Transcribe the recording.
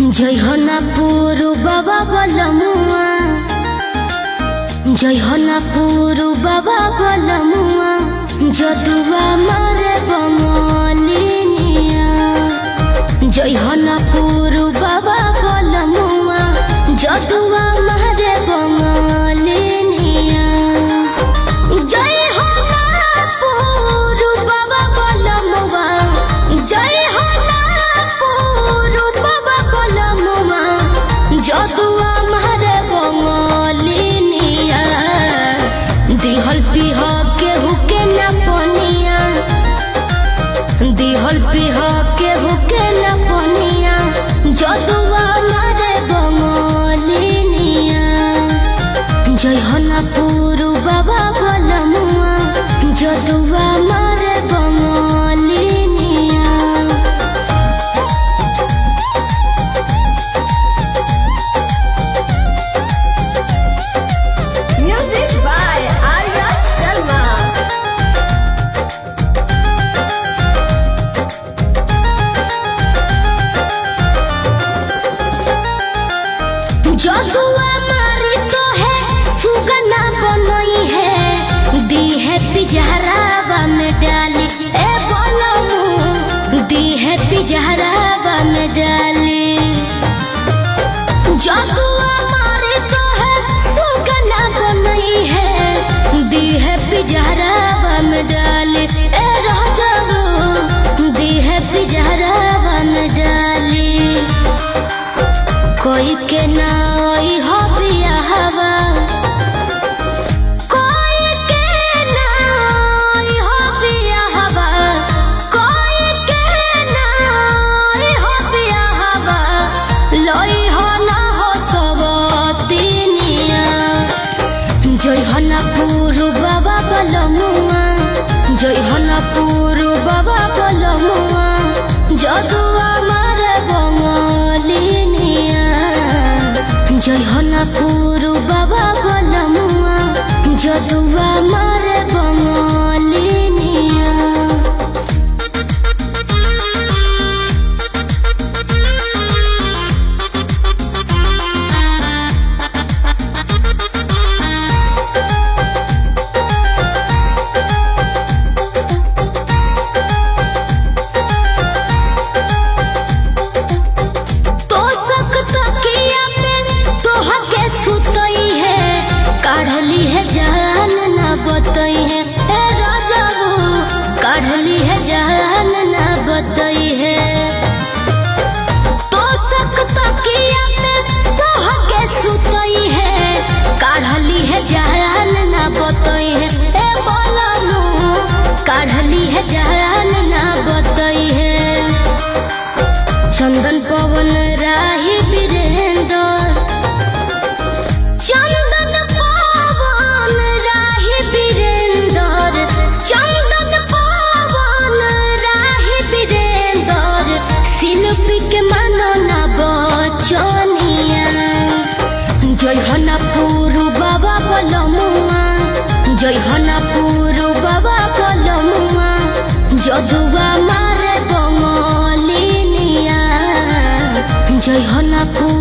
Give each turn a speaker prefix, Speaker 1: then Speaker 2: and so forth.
Speaker 1: जय होनापुर बाबा बलमुआ, जय होनापुर बाबा बलमुआ, जदुआ मारे बंगलिनिया। जय होनापुर बाबा बलमुआ, जदुआ मारे बंगलिनिया। जय होनापुर बाबा बलमुआ, जय होनापुर बाबा बलमुआ, जदुआ मारे बंगलिनिया। दिहल पिह केहू के न पनिया, दिहल पिह केहू के न पनिया, जदुआ मारे बंगलिनिया। जय होनापुर बाबा बलमुआ, जदुआ मारे बंगलिनिया।
Speaker 2: Music by Arya Sharma.
Speaker 1: जदुआ मारी तो है सुगना बनई है, दी है पिजहरावा में डाली। ए बोलमू दी है पिजहरावा में डाली। जदुआ मारी तो है सुगना बनई है, दी है पिजहरावा में डाली। ए राजाऊ दी है पिजहरावा में डाली। कोई के नाई हो बियाहवा, कोई के नाई हो बियाहवा, कोई के नाई हो बियाहवा, लई हो ना हो सबतिनिया। जय होनापुर बाबा बलमुआ, जय होनापुर बाबा बलमुआ, जदुआ मारे बंगलिनिया। जय होनापुर बाबा बलमुआ, जदुआ मारे बंगलिनिया। तो सकता किया पे तोहा के सुतई है, काढ़ली है जान ना बतई है। ए राजाऊ काढ़ली है जान ना बतई है। तो सकता किया पे तोहा के सुतई है, काढ़ली है जान ना बतई है। ए बोलमू काढ़ली है जान ना बतई है। चंदन पवन राही वीरेंद्र, चंदन पवन राही वीरेंद्र, चंदन पवन राही वीरेंद्र, शिल्पी के मानो ना बचनिया। जय होनापुर बाबा बलमुआ, जय होनापुर बाबा बलमुआ, जदुआ मारे बंगलिनिया। जय होनापुर